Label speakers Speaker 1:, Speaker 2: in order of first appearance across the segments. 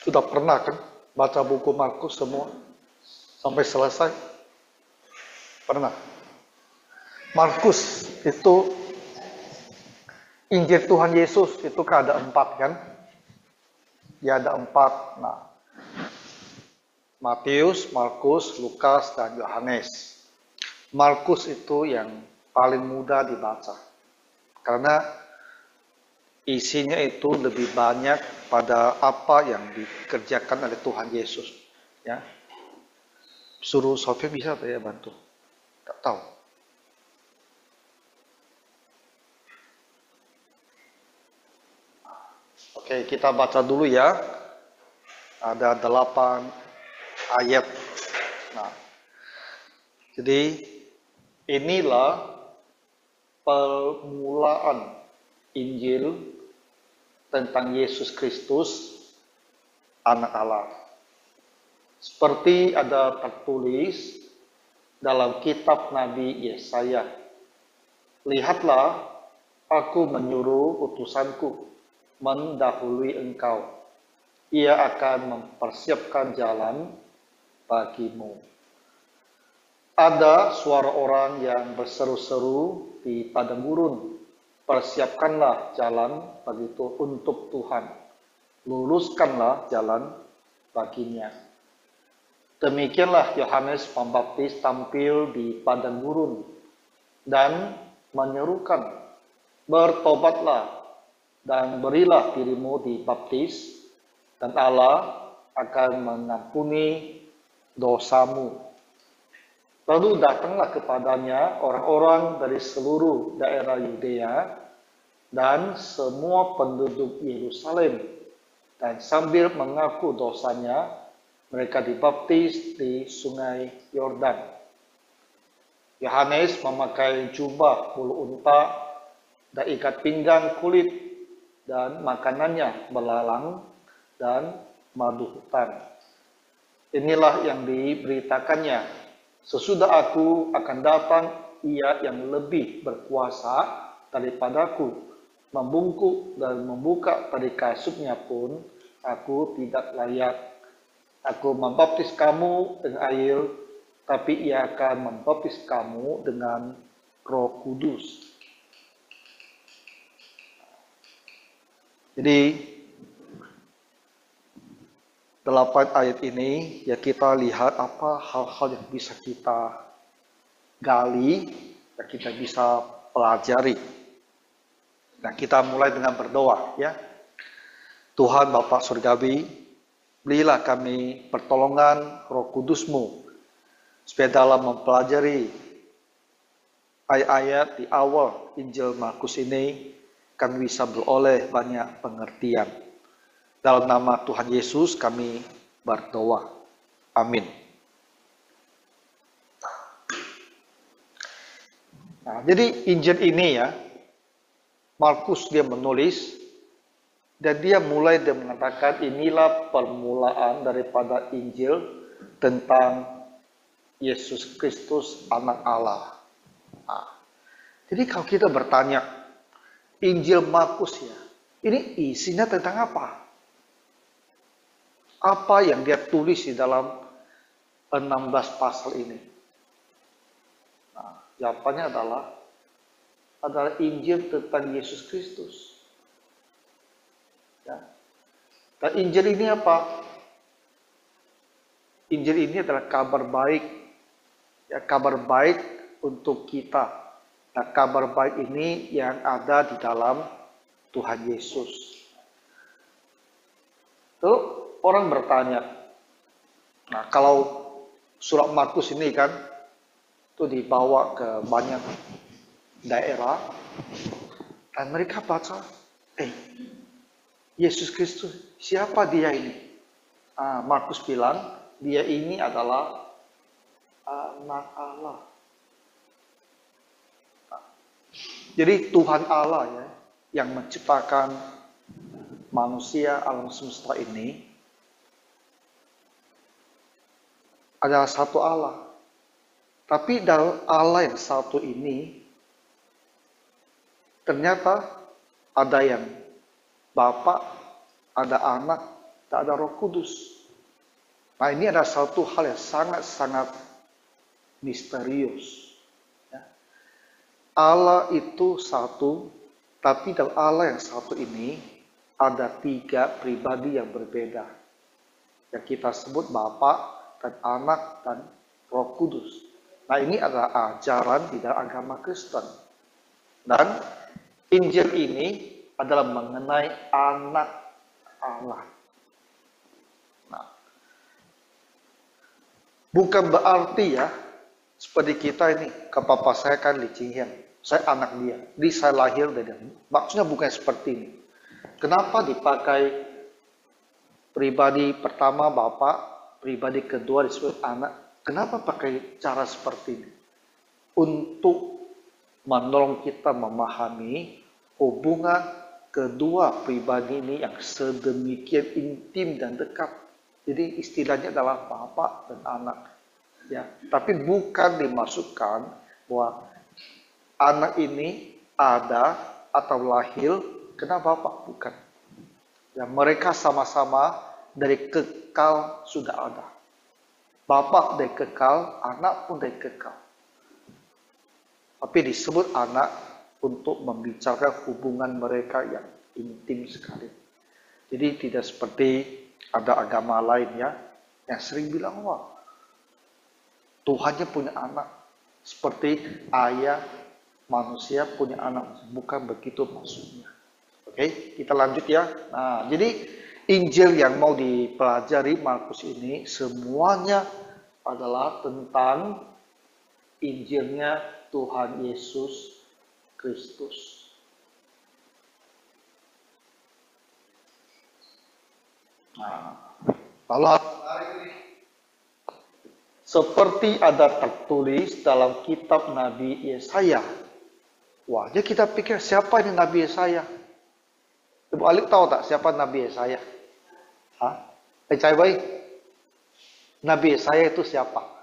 Speaker 1: Sudah pernah kan baca buku Markus semua sampai selesai? Pernah. Markus itu Injil Tuhan Yesus itu kan ada 4 kan? Ya ada 4. Nah, Matius, Markus, Lukas, dan Yohanes. Markus itu yang paling mudah dibaca karena isinya itu lebih banyak pada apa yang dikerjakan oleh Tuhan Yesus. Ya, suruh Sofia bisa ya bantu? Tak tahu. Oke, kita baca dulu ya. Ada 8 ayat. Nah, jadi inilah permulaan Injil tentang Yesus Kristus, Anak Allah. Seperti ada tertulis dalam kitab Nabi Yesaya, lihatlah, aku menyuruh utusanku mendahului engkau. Ia akan mempersiapkan jalan bagimu. Ada suara orang yang berseru-seru di padang gurun, persiapkanlah jalan begitu untuk Tuhan, luruskanlah jalan baginya. Demikianlah Yohanes Pembaptis tampil di padang gurun dan menyerukan, bertobatlah dan berilah dirimu dibaptis, dan Allah akan mengampuni dosamu. Lalu datanglah kepadanya orang-orang dari seluruh daerah Yudea dan semua penduduk Yerusalem, dan sambil mengaku dosanya, mereka dibaptis di sungai Yordan. Yohanes memakai jubah bulu unta dan ikat pinggang kulit, dan makanannya belalang dan madu hutan. Inilah yang diberitakannya, sesudah aku akan datang, ia yang lebih berkuasa daripadaku, membungkuk dan membuka tali kasutnya pun aku tidak layak. Aku membaptis kamu dengan air, tapi ia akan membaptis kamu dengan Roh Kudus. Jadi 8 ayat ini ya kita lihat apa hal-hal yang bisa kita gali, yang kita bisa pelajari. Nah, kita mulai dengan berdoa ya. Tuhan Bapa Surgawi, berilah kami pertolongan Roh Kudus-Mu supaya dalam mempelajari ayat-ayat di awal Injil Markus ini kami bisa beroleh banyak pengertian. Dalam nama Tuhan Yesus kami berdoa. Amin. Nah, jadi Injil ini ya, Markus dia menulis dan dia mulai dia mengatakan inilah permulaan daripada Injil tentang Yesus Kristus Anak Allah. Nah, jadi kalau kita bertanya Injil Markus ya, ini isinya tentang apa? Apa yang dia tulis di dalam 16 pasal ini? Nah, jawabannya adalah Injil tentang Yesus Kristus. Ya. Dan Injil ini apa? Injil ini adalah kabar baik. Ya, kabar baik untuk kita. Nah, kabar baik ini yang ada di dalam Tuhan Yesus. Lalu orang bertanya, nah kalau surat Markus ini kan itu dibawa ke banyak daerah dan mereka baca, Yesus Kristus, siapa dia ini? Markus bilang, dia ini adalah Anak Allah. Jadi Tuhan Allah ya, yang menciptakan manusia alam semesta ini adalah satu Allah. Tapi dalam Allah yang satu ini ternyata ada yang Bapa, ada Anak, tak ada Roh Kudus. Nah, ini adalah satu hal yang sangat-sangat misterius. Ya. Allah itu satu, tapi dalam Allah yang satu ini ada 3 pribadi yang berbeda. Yang kita sebut Bapa dan Anak dan Roh Kudus. Nah, ini adalah ajaran di dalam agama Kristen. Dan Injil ini adalah mengenai anak Allah. Nah, bukan berarti ya, seperti kita ini, ke papa saya kan Li Jinghian, saya anak dia, jadi saya lahir dari dia. Maksudnya bukan seperti ini. Kenapa dipakai pribadi pertama Bapak, pribadi kedua disebut anak? Kenapa pakai cara seperti ini? Untuk menolong kita memahami hubungan kedua pribadi ini yang sedemikian intim dan dekat. Jadi istilahnya adalah bapak dan anak. Ya, tapi bukan dimasukkan bahwa anak ini ada atau lahir kena bapak, bukan. Ya, mereka sama-sama dari kekal sudah ada. Bapak dari kekal, anak pun dari kekal. Tapi disebut anak untuk membicarakan hubungan mereka yang intim sekali. Jadi tidak seperti ada agama lainnya yang sering bilang, wah, Tuhannya punya anak. Seperti ayah manusia punya anak. Bukan begitu maksudnya. Oke, kita lanjut ya. Nah, jadi Injil yang mau dipelajari Markus ini semuanya adalah tentang Injilnya Tuhan Yesus Kristus. Nah, lalu seperti ada tertulis dalam kitab Nabi Yesaya. Wah, jadi kita pikir siapa ini Nabi Yesaya? Ibu Alif tahu tak siapa Nabi Yesaya? Hah? Cai Boy? Nabi Yesaya itu siapa?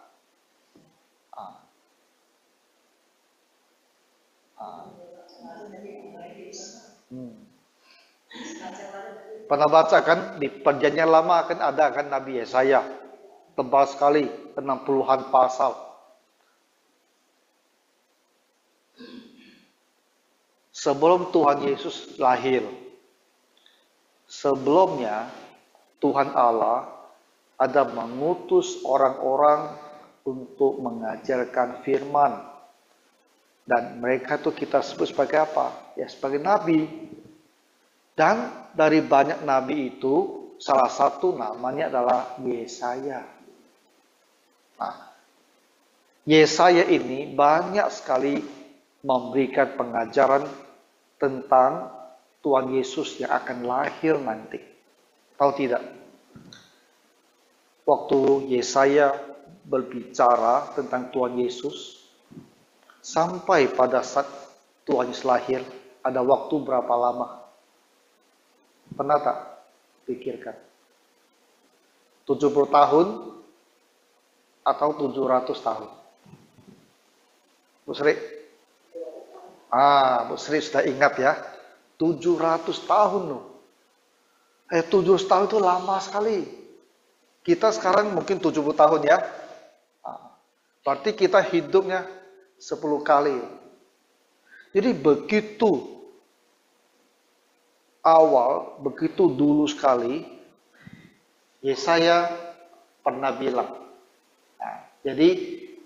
Speaker 1: Pernah baca kan di Perjanjian Lama kan ada kan Nabi Yesaya, tebal sekali, 60-an pasal. Sebelum Tuhan Yesus lahir, sebelumnya Tuhan Allah ada mengutus orang-orang untuk mengajarkan firman. Dan mereka itu kita sebut sebagai apa? Ya sebagai nabi. Dan dari banyak nabi itu, salah satu namanya adalah Yesaya. Nah, Yesaya ini banyak sekali memberikan pengajaran tentang Tuhan Yesus yang akan lahir nanti. Tahu tidak? Waktu Yesaya berbicara tentang Tuhan Yesus, sampai pada saat Tuhan Yesus lahir, ada waktu berapa lama? Pernah tak pikirkan? 70 tahun atau 700 tahun? Bu Sri? Bu Sri sudah ingat ya. 700 tahun loh. 700 tahun itu lama sekali. Kita sekarang mungkin 70 tahun ya. Berarti kita hidupnya 10 kali. Jadi begitu awal, begitu dulu sekali, Yesaya pernah bilang. Nah, jadi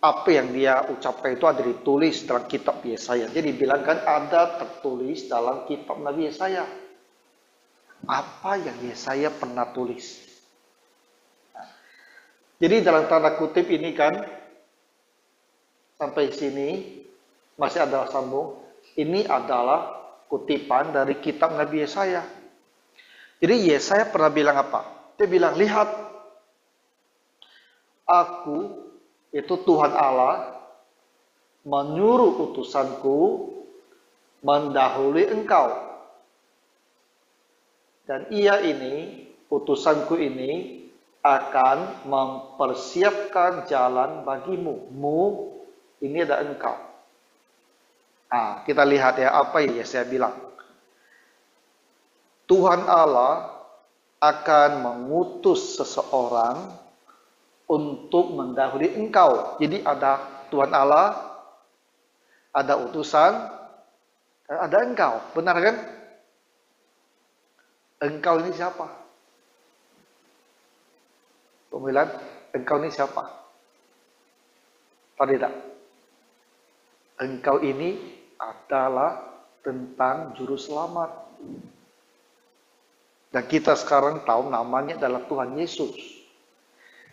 Speaker 1: apa yang dia ucapkan itu ada ditulis dalam kitab Yesaya. Jadi bilangkan ada tertulis dalam kitab Nabi Yesaya. Apa yang Yesaya pernah tulis? Nah, jadi dalam tanda kutip ini kan, sampai sini masih ada sambung. Ini adalah kutipan dari kitab Nabi Yesaya. Jadi Yesaya pernah bilang apa? Dia bilang, lihat, aku, itu Tuhan Allah, menyuruh utusanku mendahului engkau. Dan ia ini, utusanku ini, akan mempersiapkan jalan bagimu. Mu, ini ada engkau. Nah, kita lihat ya apa yang Yesaya bilang. Tuhan Allah akan mengutus seseorang untuk mendahului engkau. Jadi ada Tuhan Allah, ada utusan, ada engkau. Benar kan? Engkau ini siapa? Pemilihan, engkau ini siapa? Tahu tidak? Engkau ini adalah tentang juru selamat. Dan kita sekarang tahu namanya adalah Tuhan Yesus.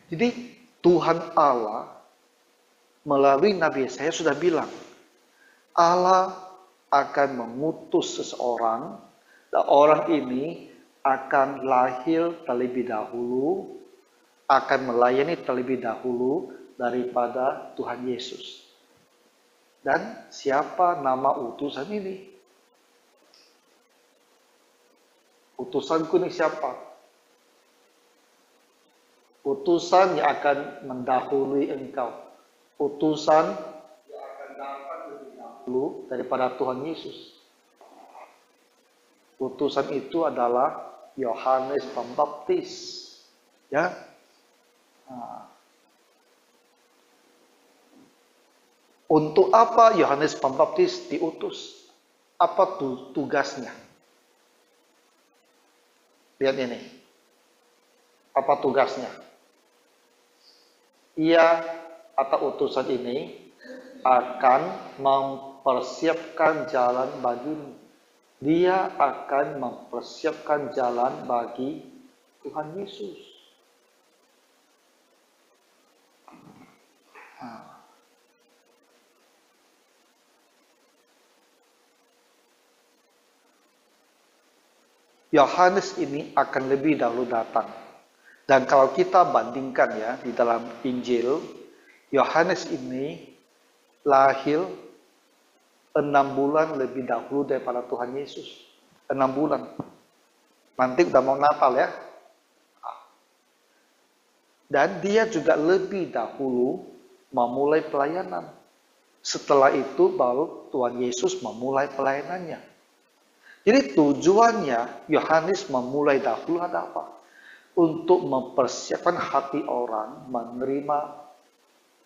Speaker 1: Jadi Tuhan Allah melalui Nabi Yesaya sudah bilang, Allah akan mengutus seseorang, dan orang ini akan lahir terlebih dahulu, akan melayani terlebih dahulu daripada Tuhan Yesus. Dan siapa nama utusan ini? Utusanku ini siapa? Utusan yang akan mendahului engkau. Utusan yang akan dapat lebih dahulu daripada Tuhan Yesus. Utusan itu adalah Yohanes Pembaptis. Ya. Nah. Untuk apa Yohanes Pembaptis diutus? Apa tugasnya? Lihat ini. Apa tugasnya? Ia atau utusan ini akan mempersiapkan jalan bagimu. Dia akan mempersiapkan jalan bagi Tuhan Yesus. Yohanes ini akan lebih dahulu datang. Dan kalau kita bandingkan ya di dalam Injil, Yohanes ini lahir 6 bulan lebih dahulu daripada Tuhan Yesus. 6 bulan. Nanti udah mau Natal ya. Dan dia juga lebih dahulu memulai pelayanan. Setelah itu baru Tuhan Yesus memulai pelayanannya. Jadi tujuannya Yohanes memulai dahulu ada apa? Untuk mempersiapkan hati orang menerima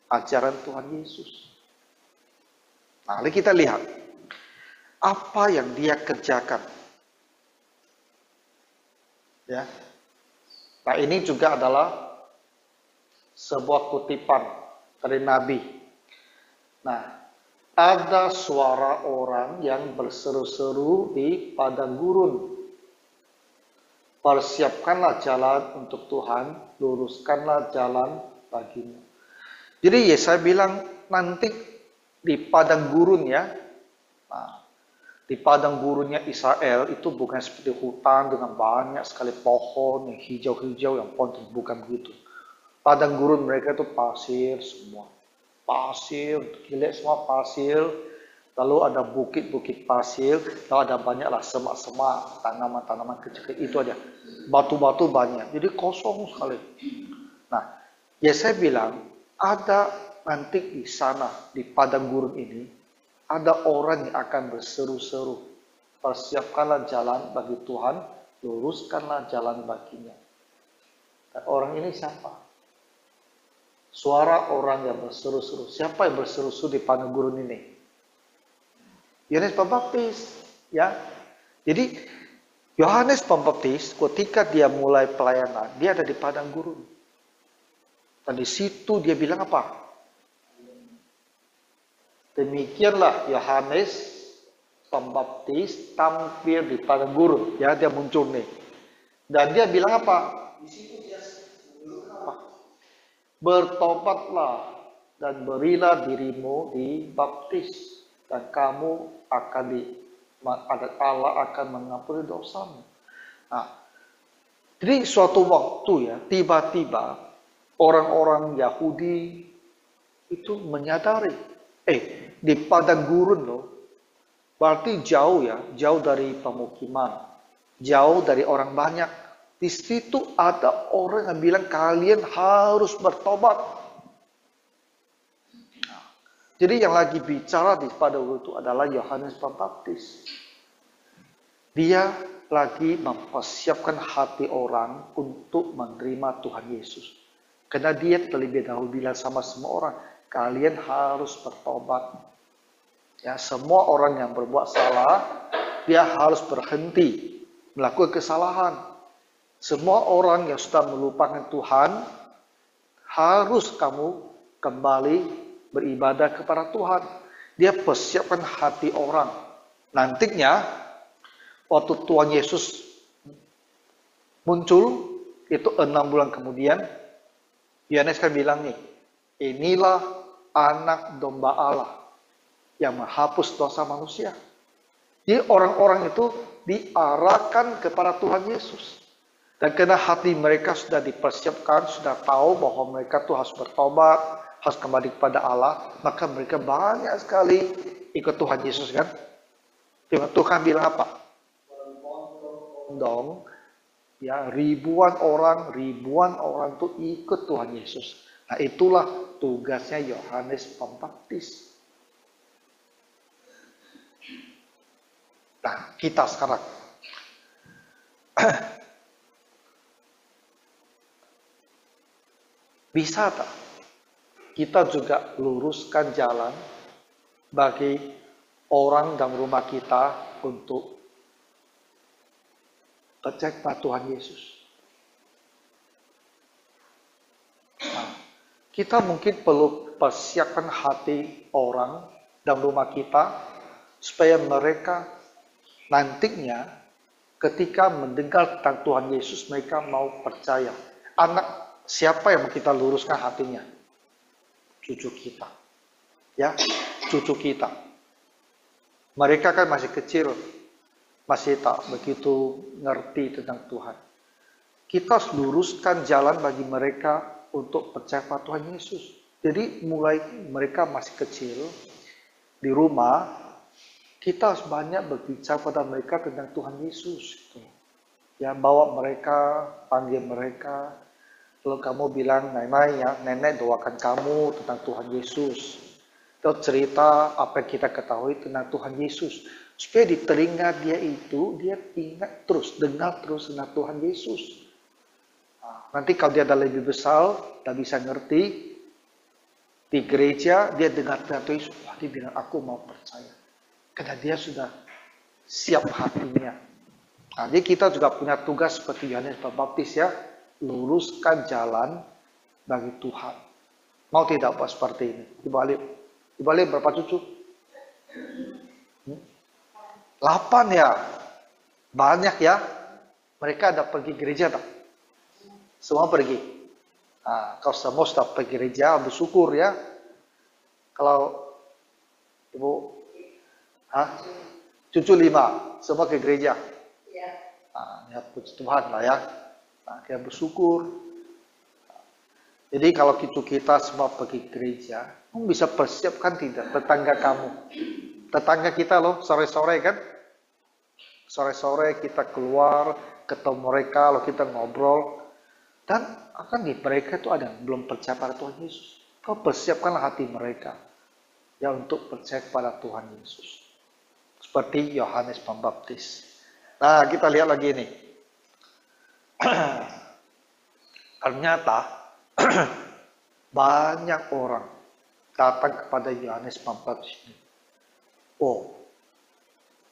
Speaker 1: ajaran Tuhan Yesus. Nah, mari kita lihat apa yang dia kerjakan. Ya. Nah, ini juga adalah sebuah kutipan dari Nabi. Nah, ada suara orang yang berseru-seru di padang gurun. Persiapkanlah jalan untuk Tuhan, luruskanlah jalan bagimu. Jadi Yesaya bilang nanti di padang gurun ya. Nah, di padang gurunnya Israel itu bukan seperti hutan dengan banyak sekali pohon yang hijau-hijau yang pohon, bukan begitu. Padang gurun mereka itu pasir semua. Pasir, gila semua pasir. Lalu ada bukit-bukit pasir, lalu ada banyaklah semak-semak, tanaman-tanaman kecil-kecil, itu aja. Batu-batu banyak, jadi kosong sekali. Nah, Yesaya bilang, ada nanti di sana, di padang gurun ini, ada orang yang akan berseru-seru. Persiapkanlah jalan bagi Tuhan, luruskanlah jalan baginya. Dan orang ini siapa? Suara orang yang berseru-seru. Siapa yang berseru-seru di padang gurun ini? Yohanes Pembaptis, ya. Jadi Yohanes Pembaptis ketika dia mulai pelayanan, dia ada di padang gurun. Dan di situ dia bilang apa? Demikianlah Yohanes Pembaptis tampil di padang gurun, ya, dia muncul nih. Dan dia bilang apa? Di situ dia apa? Bertobatlah dan berilah dirimu dibaptis, dan kamu akan Allah akan mengampuni dosamu. Nah, jadi suatu waktu ya, tiba-tiba orang-orang Yahudi itu menyadari, di padang gurun loh, berarti jauh ya, jauh dari pemukiman, jauh dari orang banyak. Di situ ada orang yang bilang kalian harus bertobat. Jadi yang lagi bicara di pada waktu itu adalah Yohanes Pembaptis. Dia lagi mempersiapkan hati orang untuk menerima Tuhan Yesus. Karena dia terlebih dahulu bilang sama semua orang, kalian harus bertobat. Ya, semua orang yang berbuat salah, dia harus berhenti melakukan kesalahan. Semua orang yang sudah melupakan Tuhan, harus kamu kembali beribadah kepada Tuhan. Dia persiapkan hati orang. Nantinya, waktu Tuhan Yesus muncul, itu 6 bulan kemudian, Yohanes kan bilang nih, inilah anak domba Allah yang menghapus dosa manusia. Jadi orang-orang itu diarahkan kepada Tuhan Yesus. Dan karena hati mereka sudah dipersiapkan, sudah tahu bahwa mereka tuh harus bertobat, harus kembali kepada Allah, maka mereka banyak sekali ikut Tuhan Yesus kan. Tuhan bilang apa? Dong, ya ribuan orang tuh ikut Tuhan Yesus. Nah itulah tugasnya Yohanes Pembaptis. Nah kita sekarang bisa tak kita juga luruskan jalan bagi orang dalam rumah kita untuk percaya kepada Tuhan Yesus. Nah, kita mungkin perlu persiapkan hati orang dalam rumah kita supaya mereka nantinya ketika mendengar tentang Tuhan Yesus mereka mau percaya. Anak siapa yang kita luruskan hatinya? Cucu kita. Ya, cucu kita. Mereka kan masih kecil, masih tak begitu ngerti tentang Tuhan. Kita harus luruskan jalan bagi mereka untuk percaya pada Tuhan Yesus. Jadi mulai mereka masih kecil, di rumah, kita harus banyak berbicara pada mereka tentang Tuhan Yesus. Ya, bawa mereka, panggil mereka. Kalau kamu bilang, nenek doakan kamu tentang Tuhan Yesus. Atau cerita apa yang kita ketahui tentang Tuhan Yesus. Supaya di telinga dia itu, dia ingat terus, dengar terus tentang Tuhan Yesus. Nah, nanti kalau dia ada lebih besar, tak bisa ngerti, di gereja dia dengar tentang Tuhan Yesus. Wah, dia bilang, aku mau percaya. Karena dia sudah siap hatinya. Nah, jadi kita juga punya tugas seperti Yohanes Pembaptis ya, luruskan jalan bagi Tuhan. Mau tidak Pak seperti ini? Dibalik berapa cucu? 8 ya. Banyak ya. Mereka ada pergi gereja tak? Semua pergi. Nah, kalau semua sudah pergi gereja, bersyukur ya. Kalau Ibu, cucu 5, semua ke gereja. Nah, ya puji Tuhan lah ya. Nah, kita bersyukur. Jadi kalau cucu kita semua pergi gereja, kamu bisa persiapkan tidak tetangga kamu? Tetangga kita loh, sore-sore kan? Sore-sore kita keluar, ketemu mereka, lalu kita ngobrol. Dan akan di mereka itu ada yang belum percaya pada Tuhan Yesus. Kau persiapkanlah hati mereka ya untuk percaya kepada Tuhan Yesus. Seperti Yohanes Pembaptis. Nah, kita lihat lagi nih. Ternyata banyak orang datang kepada Yohanes Pembaptis ini. Oh,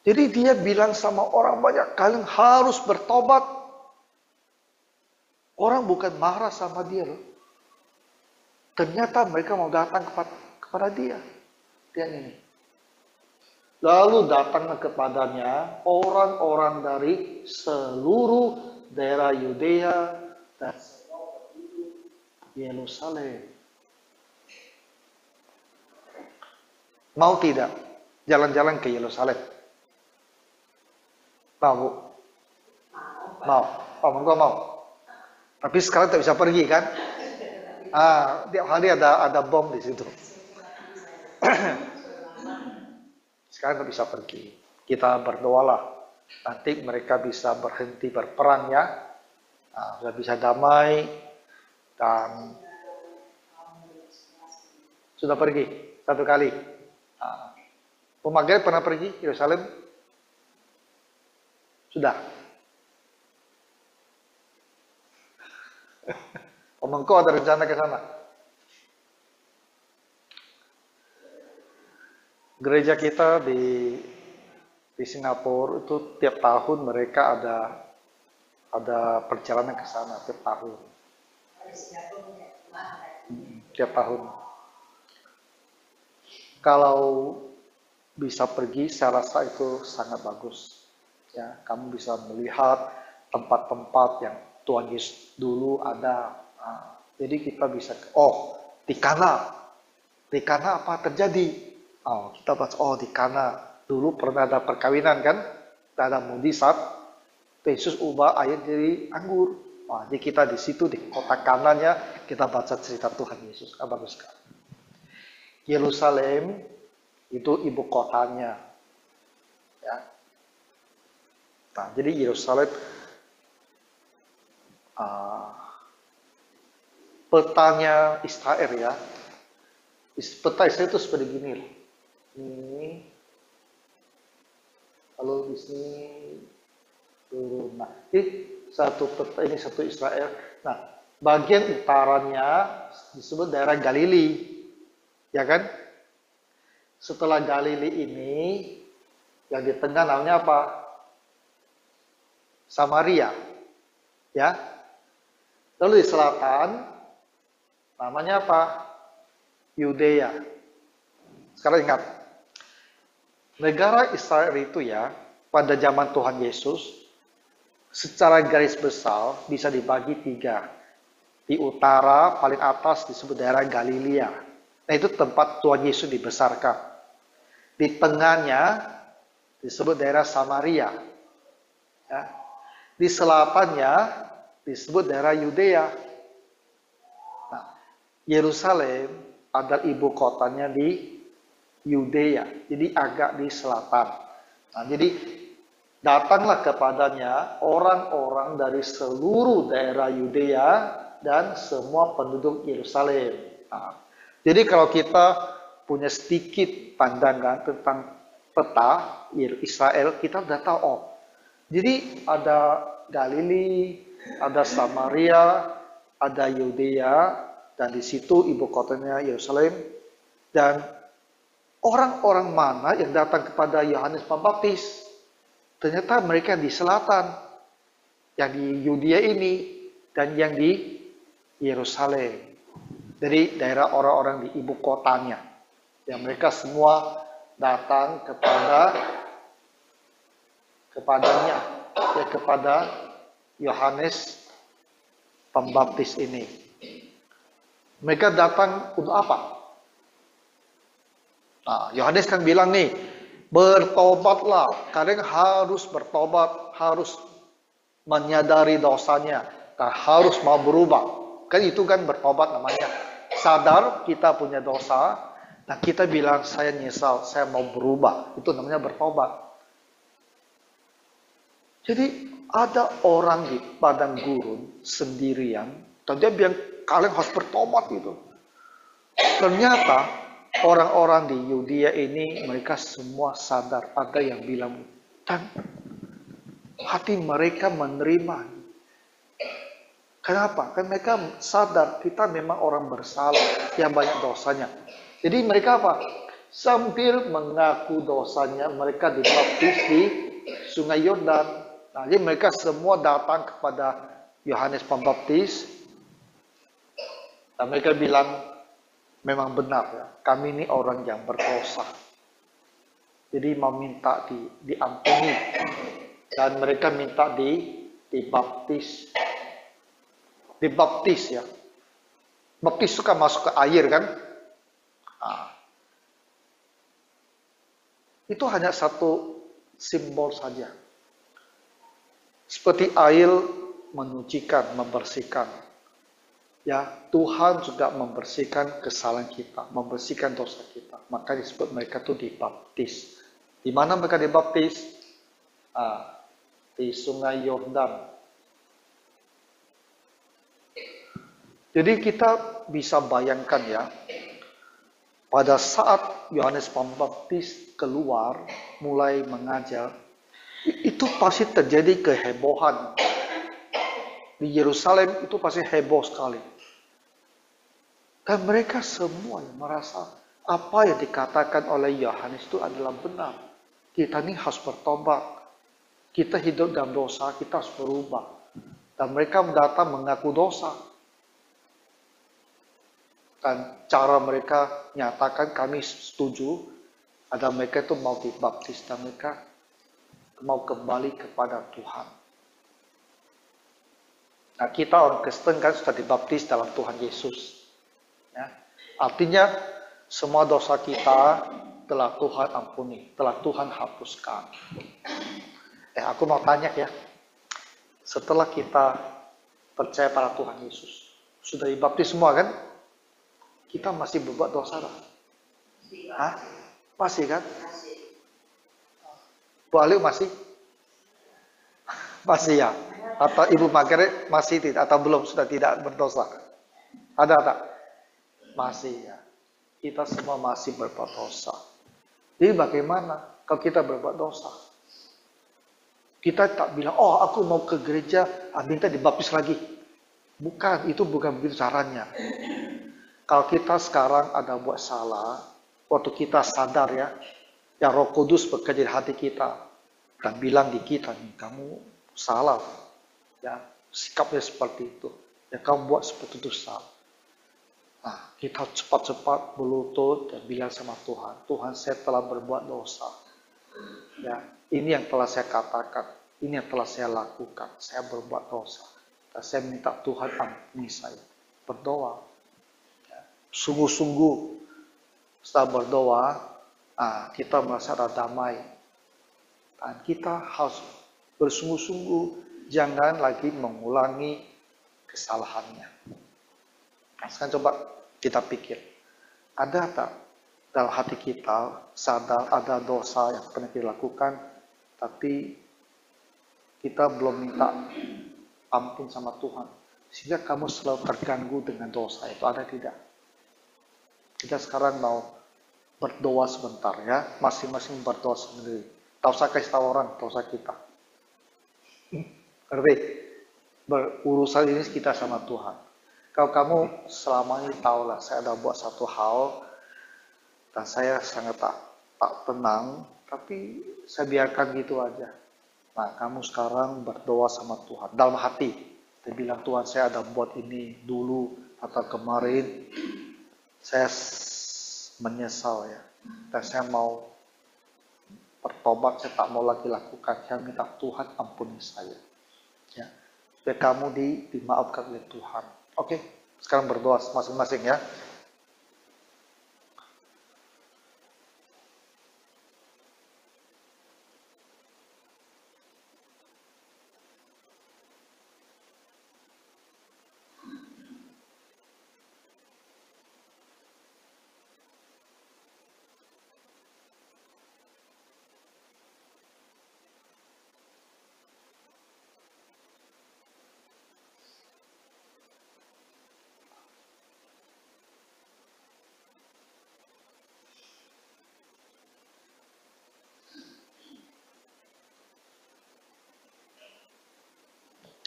Speaker 1: jadi dia bilang sama orang banyak, kalian harus bertobat. Orang bukan marah sama dia loh. Ternyata mereka mau datang kepada dia. Dia ini. Lalu datang kepadanya orang-orang dari seluruh daerah Yudea dan Yerusalem. Mau tidak jalan-jalan ke Yerusalem? Mau? Mau? Oh, enggak mau. Tapi sekarang tak bisa pergi kan? Tiap hari ada bom di situ. Sekarang tak bisa pergi. Kita berdoalah. Nanti mereka bisa berhenti berperang ya. Sudah bisa damai. Dan sudah pergi 1 kali. Pemagai pernah pergi Yerusalem? Sudah. Omongko ada rencana ke sana. Gereja kita di Singapura itu tiap tahun mereka ada perjalanan ke sana tiap tahun. Tiap tahun. Kalau bisa pergi, saya rasa itu sangat bagus. Ya, kamu bisa melihat tempat-tempat yang Tuhan Yesus dulu ada. Nah, jadi kita bisa, di Kana apa terjadi? Kita baca, di Kana dulu pernah ada perkawinan kan? Ada mujizat, Yesus ubah air jadi anggur. Jadi kita di situ di kota Kananya kita baca cerita Tuhan Yesus. Bagus sekali. Yerusalem itu ibu kotanya. Ya. Nah, jadi Yerusalem petanya Israel ya. Peta Israel itu seperti gini loh. Ini lalu di sini turun. Nah, ini satu peta, ini satu Israel. Nah, bagian utaranya disebut daerah Galili. Ya kan? Setelah Galili ini yang di tengah namanya apa? Samaria. Ya. Lalu di selatan namanya apa? Yudea. Sekarang ingat, negara Israel itu ya, pada zaman Tuhan Yesus, secara garis besar bisa dibagi 3. Di utara, paling atas disebut daerah Galilea. Nah itu tempat Tuhan Yesus dibesarkan. Di tengahnya disebut daerah Samaria. Ya. Di selatannya disebut daerah Yudea. Nah, Yerusalem adalah ibu kotanya di Yudea, jadi agak di selatan. Nah, jadi datanglah kepadanya orang-orang dari seluruh daerah Yudea dan semua penduduk Yerusalem. Nah, jadi kalau kita punya sedikit pandangan tentang peta Israel, kita sudah tahu, jadi ada Galili, ada Samaria, ada Yudea, dan di situ ibu kotanya Yerusalem. Dan orang-orang mana yang datang kepada Yohanes Pembaptis? Ternyata mereka di selatan, yang di Yudea ini, dan yang di Yerusalem. Dari daerah orang-orang di ibu kotanya. Yang mereka semua datang kepadanya, ya kepada Yohanes Pembaptis ini. Mereka datang untuk apa? Nah, Yohanes kan bilang nih, bertobatlah, kalian harus bertobat, harus menyadari dosanya, dan harus mau berubah. Kan itu kan bertobat namanya. Sadar kita punya dosa, nah kita bilang saya nyesal, saya mau berubah. Itu namanya bertobat. Jadi ada orang di padang gurun sendirian, dan dia bilang kalian harus bertobat itu. Ternyata orang-orang di Yudea ini mereka semua sadar, ada yang bilang, dan hati mereka menerima. Kenapa? Kan mereka sadar kita memang orang bersalah yang banyak dosanya. Jadi mereka apa? Sambil mengaku dosanya, mereka dibaptis di Sungai Yordan. Nah, jadi mereka semua datang kepada Yohanes Pembaptis. Dan mereka bilang, memang benar ya, kami ini orang yang berdosa. Jadi mau minta diampuni. Dan mereka minta dibaptis. Dibaptis ya. Baptis itu kan masuk ke air kan. Nah, itu hanya satu simbol saja. Seperti air menyucikan, membersihkan. Ya, Tuhan juga membersihkan kesalahan kita, membersihkan dosa kita. Maka disebut mereka itu dibaptis. Di mana mereka dibaptis? Di Sungai Yordan. Jadi kita bisa bayangkan ya, pada saat Yohanes Pembaptis keluar, mulai mengajar, itu pasti terjadi kehebohan. Di Yerusalem itu pasti heboh sekali. Dan mereka semua yang merasa apa yang dikatakan oleh Yohanes itu adalah benar. Kita ini harus bertobat. Kita hidup dalam dosa, kita harus berubah. Dan mereka datang mengaku dosa. Dan cara mereka nyatakan kami setuju, ada mereka itu mau dibaptis dan mereka mau kembali kepada Tuhan. Nah, kita orang Kristen kan sudah dibaptis dalam Tuhan Yesus. Ya. Artinya semua dosa kita telah Tuhan ampuni, telah Tuhan hapuskan. Aku mau tanya ya, setelah kita percaya pada Tuhan Yesus, sudah dibaptis semua kan? Kita masih berbuat dosa tak? Hah? Masih kan? Bu Aliu masih? Masih ya? Atau Ibu Margaret masih tidak? Atau belum sudah tidak berdosa? Ada tak? Masih ya. Kita semua masih berbuat dosa. Jadi bagaimana kalau kita berbuat dosa? Kita tak bilang, oh aku mau ke gereja, minta dibaptis lagi. Bukan, itu bukan begitu caranya. Kalau kita sekarang ada buat salah, waktu kita sadar ya, yang Roh Kudus bekerja di hati kita dan bilang di kita nih, kamu salah, ya sikapnya seperti itu, ya kamu buat seperti itu salah. Nah, kita cepat-cepat berlutut dan bilang sama Tuhan, Tuhan saya telah berbuat dosa, ya ini yang telah saya katakan, ini yang telah saya lakukan, saya berbuat dosa, dan saya minta Tuhan ampuni saya, berdoa. Sungguh-sungguh setelah berdoa, kita merasa ada damai. Dan kita harus bersungguh-sungguh, jangan lagi mengulangi kesalahannya. Nah, sekarang coba kita pikir, ada tak dalam hati kita sadar ada dosa yang pernah kita lakukan, tapi kita belum minta ampun sama Tuhan, sehingga kamu selalu terganggu dengan dosa itu, ada tidak? Kita sekarang mau berdoa sebentar ya, masing-masing berdoa sendiri. Tak usah kasih tahu orang dosa kita. Ngerti? Berurusan ini kita sama Tuhan. Kalau kamu selama ini tahulah saya ada buat satu hal dan saya sangat tak tenang, tapi saya biarkan gitu aja. Nah, kamu sekarang berdoa sama Tuhan dalam hati. Dia bilang, Tuhan saya ada buat ini dulu atau kemarin. Saya menyesal ya, dan saya mau bertobat, saya tak mau lagi lakukan, saya minta Tuhan ampuni saya. Ya, supaya kamu dimaafkan oleh Tuhan. Oke, sekarang berdoa masing-masing ya.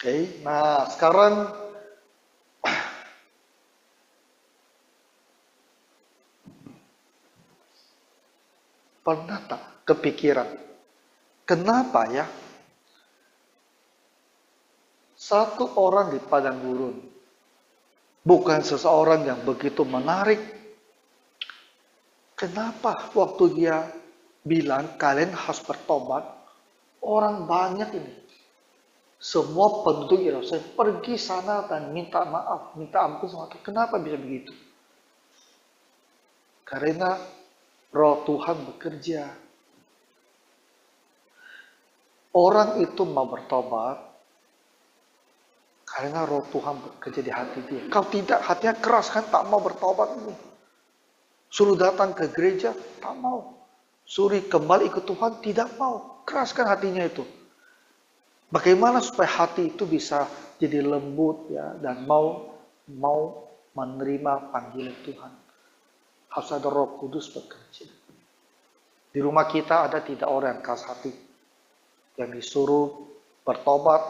Speaker 1: Oke, nah sekarang pernah tak kepikiran, kenapa ya satu orang di padang gurun bukan seseorang yang begitu menarik? Kenapa waktu dia bilang kalian harus bertobat, orang banyak ini, semua penduduk Yerusalem pergi sana dan minta maaf, minta ampun sama Tuhan. Kenapa bisa begitu? Karena Roh Tuhan bekerja. Orang itu mau bertobat karena Roh Tuhan bekerja di hati dia. Kalau tidak, hatinya keras kan, tak mau bertobat ini. Suruh datang ke gereja, tak mau. Suruh kembali ikut Tuhan, tidak mau. Keras kan hatinya itu. Bagaimana supaya hati itu bisa jadi lembut ya, dan mau menerima panggilan Tuhan? Harus ada Roh Kudus bekerja. Di rumah kita ada tidak orang yang keras hati? yang disuruh bertobat,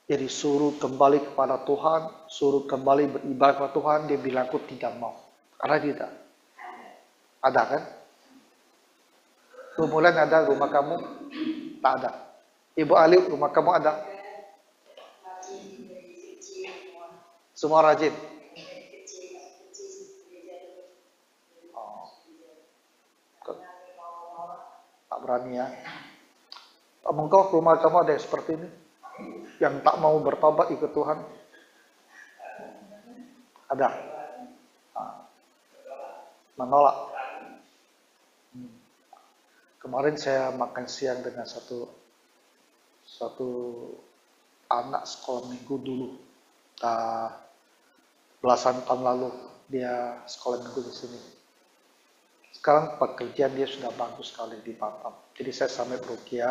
Speaker 1: dia disuruh kembali kepada Tuhan, suruh kembali beribadah kepada Tuhan, dia bilang aku tidak mau. Karena tidak. Ada kan? Kemudian ada rumah kamu? Tak ada. Ibu Ali, rumah kamu ada? Semua rajin. Oh, tak berani ya. Mengkau rumah kamu ada yang seperti ini? Yang tak mau bertobat ikut Tuhan? Ada. Menolak. Kemarin saya makan siang dengan satu anak sekolah minggu dulu. Belasan tahun lalu dia sekolah minggu di sini. Sekarang pekerjaan dia sudah bagus sekali di Batam. Jadi saya sampai Rukia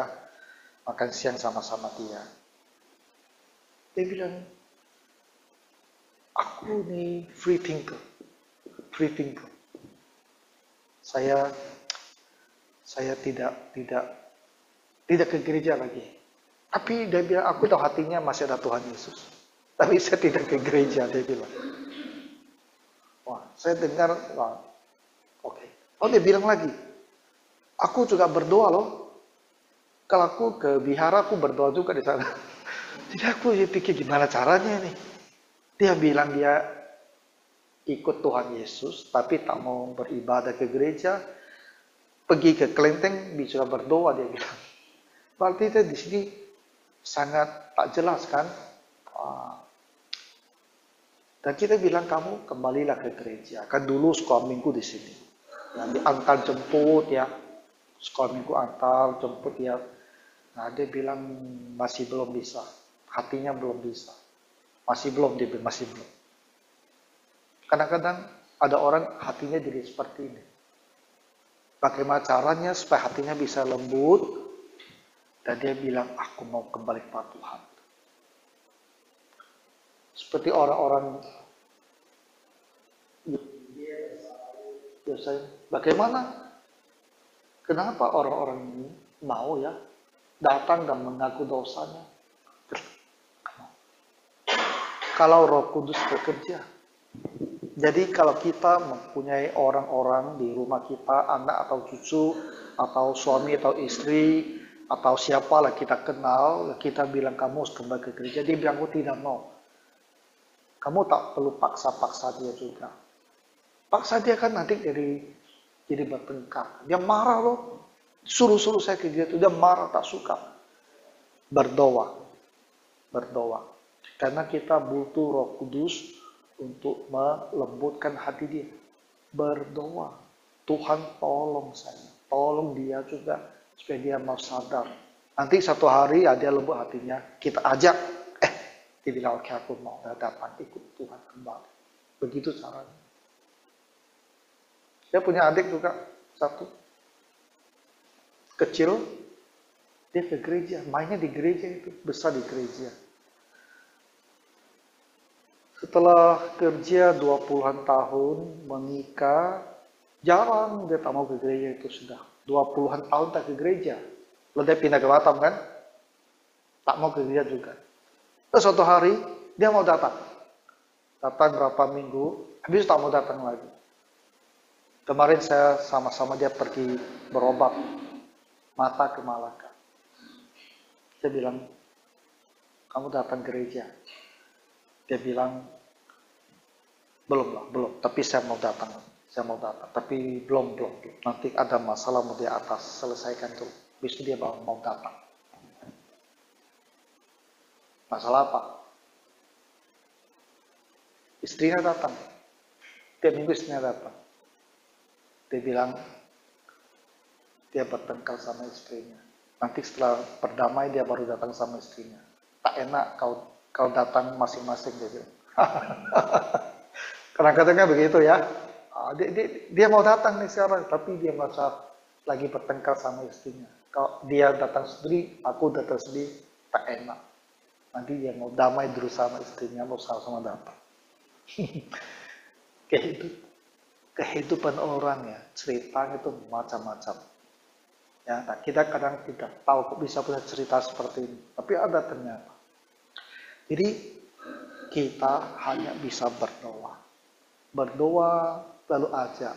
Speaker 1: makan siang sama-sama dia. Dia bilang, aku nih free thinker. Saya tidak ke gereja lagi. Tapi dia bilang, aku tahu hatinya masih ada Tuhan Yesus. Tapi saya tidak ke gereja, dia bilang. Wah, saya dengar, wah, oke. Oh, dia bilang lagi, aku juga berdoa loh. Kalau aku ke vihara, aku berdoa juga di sana. Jadi aku pikir gimana caranya nih. Dia bilang dia ikut Tuhan Yesus, tapi tak mau beribadah ke gereja. Pergi ke kelenteng, bisa berdoa, dia bilang. Berarti itu di sini sangat tak jelas kan. Dan kita bilang, kamu kembalilah ke gereja. Kan dulu sekolah minggu di sini. Yang diantar jemput ya. Sekolah minggu antar jemput ya. Nah, dia bilang masih belum bisa. Hatinya belum bisa. Masih belum, dia bilang, masih belum. Kadang-kadang ada orang hatinya jadi seperti ini. Bagaimana caranya supaya hatinya bisa lembut. Dan dia bilang, aku mau kembali kepada Tuhan. Seperti orang-orang biasanya. Bagaimana? Kenapa orang-orang ini mau ya datang dan mengaku dosanya? Kalau Roh Kudus bekerja. Jadi kalau kita mempunyai orang-orang di rumah kita, anak atau cucu, atau suami atau istri, atau siapalah kita kenal, kita bilang kamu harus kembali ke gereja, dia bilang aku tidak mau. Kamu tak perlu paksa-paksa dia juga. Paksa dia kan nanti jadi bertengkar. Dia marah loh. Suruh-suruh saya ke gereja, dia marah, tak suka. Berdoa. Karena kita butuh Roh Kudus untuk melembutkan hati dia. Berdoa. Tuhan tolong saya. Tolong dia juga supaya dia mau sadar. Nanti satu hari ya dia lembut hatinya. Kita ajak. Dia bilang, oke aku mau datang ikut Tuhan kembali. Begitu caranya. Dia punya adik juga. Satu. Kecil. Dia ke gereja. Mainnya di gereja itu. Besar di gereja. Setelah kerja 20-an tahun, menikah, jarang dia tak mau ke gereja itu sudah. 20-an tahun tak ke gereja. Lalu dia pindah ke Batam kan? Tak mau ke gereja juga. Terus suatu hari, dia mau datang. Datang berapa minggu, habis tak mau datang lagi. Kemarin saya sama-sama dia pergi berobat mata ke Malaka. Saya bilang, kamu datang gereja. Dia bilang, belum. Tapi saya mau datang. Tapi belum. Nanti ada masalah mau di atas, selesaikan dulu. Habis itu dia mau datang. Masalah apa? Istrinya datang. Tiap minggu istrinya datang. Dia bilang, dia bertengkar sama istrinya. Nanti setelah berdamai dia baru datang sama istrinya. Tak enak kau datang masing-masing, dia bilang. Kadang-kadangnya begitu ya. Dia mau datang nih sekarang, tapi dia merasa lagi bertengkar sama istrinya. Kalau dia datang sendiri, aku datang sendiri, tak enak. Nanti dia mau damai dulu sama istrinya, mau sama-sama datang. Kehidupan orang ya, ceritanya itu macam-macam. Ya, nah kita kadang tidak tahu kok bisa punya cerita seperti ini, tapi ada ternyata. Jadi kita hanya bisa berdoa, berdoa lalu aja,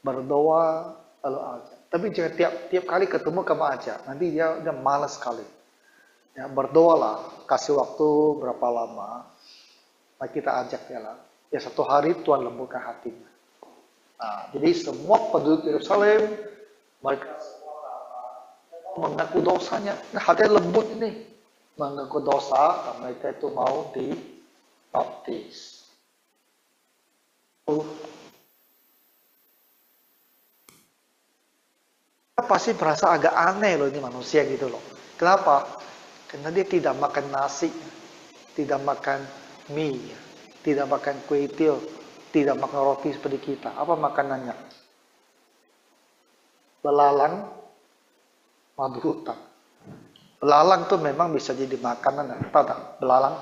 Speaker 1: berdoa lalu aja. Tapi jangan tiap kali ketemu kamu aja, nanti dia malas sekali. Ya, berdoalah, kasih waktu berapa lama, nah kita ajak dia lah. Ya satu hari Tuhan lembutkan hatinya. Nah, jadi semua penduduk Yerusalem mereka mengaku dosanya. Nah, hatinya lembut ini, mengaku dosa, dan mereka itu mau dibaptis. Pasti merasa agak aneh loh ini manusia gitu loh. Kenapa? Karena dia tidak makan nasi, tidak makan mie, tidak makan kue tiaw, tidak makan roti seperti kita. Apa makanannya? Belalang, madu hutan. Belalang tuh memang bisa jadi makanan, tahu tak? Belalang.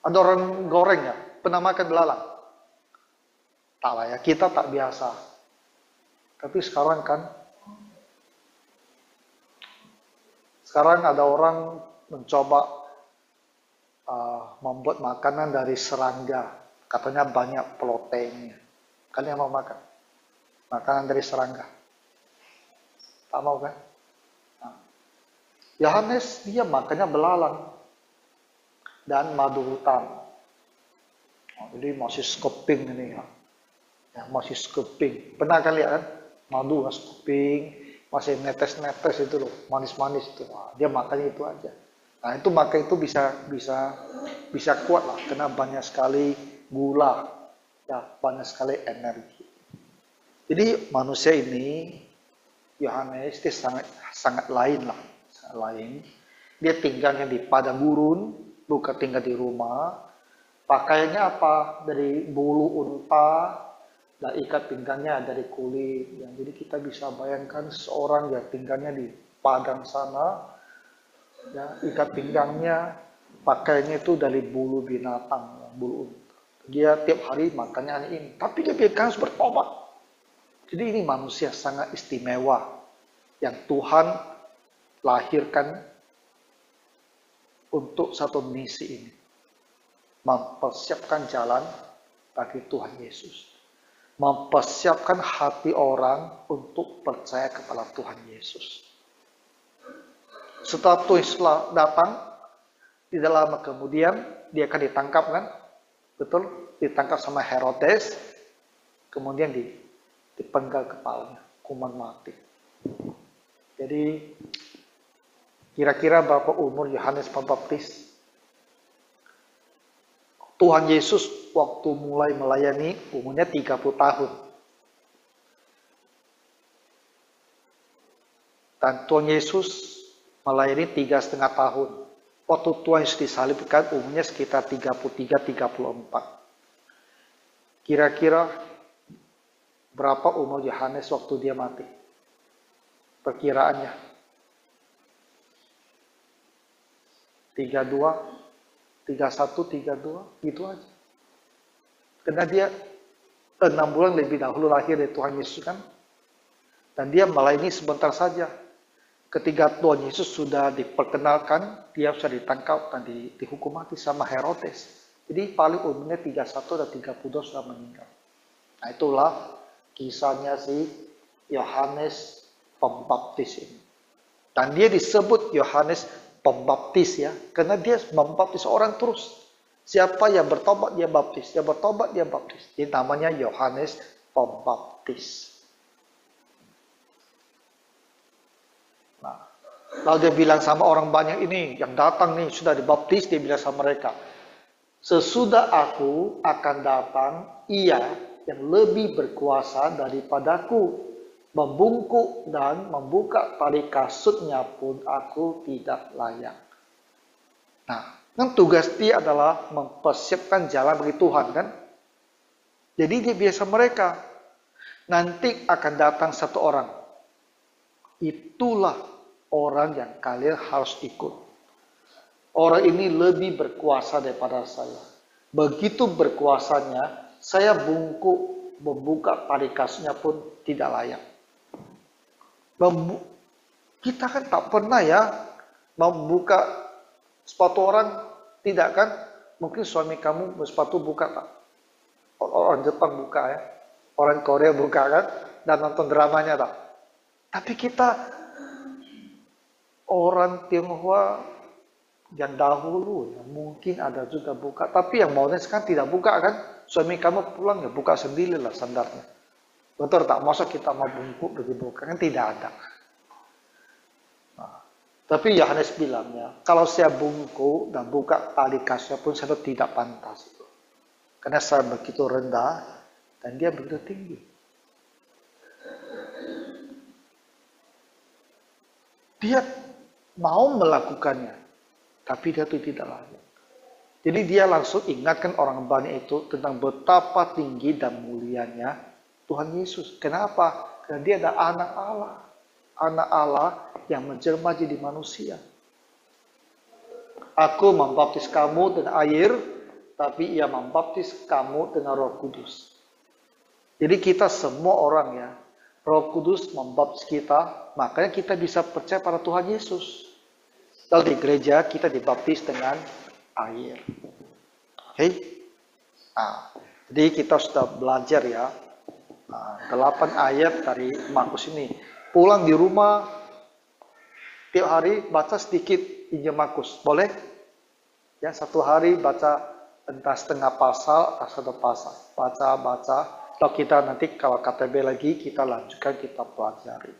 Speaker 1: Ada orang goreng ya, pernah makan belalang? Tak lah ya, kita tak biasa. Tapi sekarang ada orang mencoba membuat makanan dari serangga. Katanya banyak proteinnya. Kalian mau makan? Makanan dari serangga. Tak mau kan? Nah, Yohanes dia makannya belalang dan madu hutan. Jadi masih skeping ini ya. Masih skeping. Pernah kan lihat kan? Madu skeping, masih netes-netes itu loh, manis-manis itu. Nah, dia makannya itu aja. Nah, itu makan itu bisa kuat lah, karena banyak sekali gula, ya banyak sekali energi. Jadi manusia ini, Yohanes itu sangat lain lah, sangat lain. Dia tinggalnya di padang gurun, bukan tinggal di rumah. Pakaiannya apa? Dari bulu unta, dan ikat pinggangnya dari kulit. Jadi kita bisa bayangkan seorang yang tinggalnya di padang sana, ya, ikat pinggangnya, pakainya itu dari bulu binatang, bulu unta. Dia tiap hari makannya ini, tapi dia harus bertobat. Jadi ini manusia sangat istimewa yang Tuhan lahirkan untuk satu misi ini, mempersiapkan jalan bagi Tuhan Yesus, mempersiapkan hati orang untuk percaya kepada Tuhan Yesus. Setelah Tuhan datang, tidak lama kemudian dia akan ditangkap kan? Betul, ditangkap sama Herodes, kemudian dipenggal kepalanya, hukuman mati. Jadi kira-kira berapa umur Yohanes Pembaptis? Tuhan Yesus waktu mulai melayani umurnya 30 tahun. Dan Tuhan Yesus melayani 3,5 tahun. Waktu Tuhan Yesus disalibkan umurnya sekitar 33-34. Kira-kira berapa umur Yohanes waktu dia mati? Perkiraannya 32, 31, 32, gitu aja. Karena dia 6 bulan lebih dahulu lahir dari Tuhan Yesus kan. Dan dia melayani sebentar saja. Ketika Tuhan Yesus sudah diperkenalkan, dia sudah ditangkap dan dihukum mati sama Herodes. Jadi paling umurnya 31 dan 32 sudah meninggal. Nah itulah kisahnya si Yohanes Pembaptis ini. Dan dia disebut Yohanes Pembaptis ya, karena dia membaptis orang terus. Siapa yang bertobat dia baptis, dia bertobat dia baptis. Jadi namanya Yohanes Pembaptis. Nah, lalu dia bilang sama orang banyak ini yang datang nih sudah dibaptis, dia bilang sama mereka, sesudah aku akan datang, ia yang lebih berkuasa daripadaku, membungkuk dan membuka tali kasutnya pun aku tidak layak. Nah, kan tugas dia adalah mempersiapkan jalan bagi Tuhan kan. Jadi dia biasa mereka. Nanti akan datang satu orang. Itulah orang yang kalian harus ikut. Orang ini lebih berkuasa daripada saya. Begitu berkuasanya, saya bungkuk membuka tali kasutnya pun tidak layak. Kita kan tak pernah ya membuka sepatu orang, tidak kan? Mungkin suami kamu sepatu buka tak? Orang Jepang buka ya, orang Korea buka kan? Dan nonton dramanya tak? Tapi kita orang Tionghoa yang dahulu ya mungkin ada juga buka, tapi yang modern sekarang tidak buka kan? Suami kamu pulang ya buka sendiri lah sandarnya. Betul tak? Masa kita mau bungkuk buka kan tidak ada. Nah, tapi Yohanes bilang ya, kalau saya bungkuk dan buka tali kasutnya pun saya tidak pantas. Karena saya begitu rendah dan dia begitu tinggi. Dia mau melakukannya, tapi dia itu tidak layak. Jadi dia langsung ingatkan orang banyak itu tentang betapa tinggi dan mulianya Tuhan Yesus. Kenapa? Karena dia adalah anak Allah. Anak Allah yang menjelma jadi manusia. Aku membaptis kamu dengan air, tapi ia membaptis kamu dengan Roh Kudus. Jadi kita semua orang ya, Roh Kudus membaptis kita, makanya kita bisa percaya pada Tuhan Yesus. Lalu di gereja kita dibaptis dengan air. Oke? Nah, jadi kita sudah belajar ya 8 ayat dari Markus ini. Pulang di rumah tiap hari baca sedikit Injil Markus, boleh? Ya, satu hari baca entah setengah pasal atau satu pasal. Baca. Lalu kita nanti kalau KTB lagi kita lanjutkan, kita pelajari.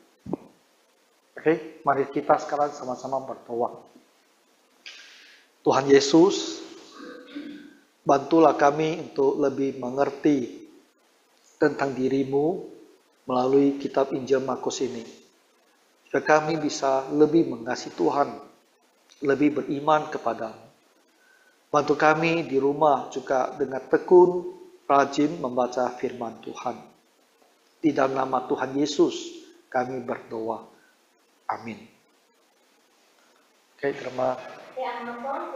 Speaker 1: Oke, mari kita sekarang sama-sama berdoa. Tuhan Yesus, bantulah kami untuk lebih mengerti tentang dirimu melalui kitab Injil Markus ini. Supaya kami bisa lebih mengasihi Tuhan, lebih beriman kepadamu. Bantu kami di rumah juga dengan tekun, rajin membaca firman Tuhan. Di dalam nama Tuhan Yesus kami berdoa. Amin. Oke, terima kasih.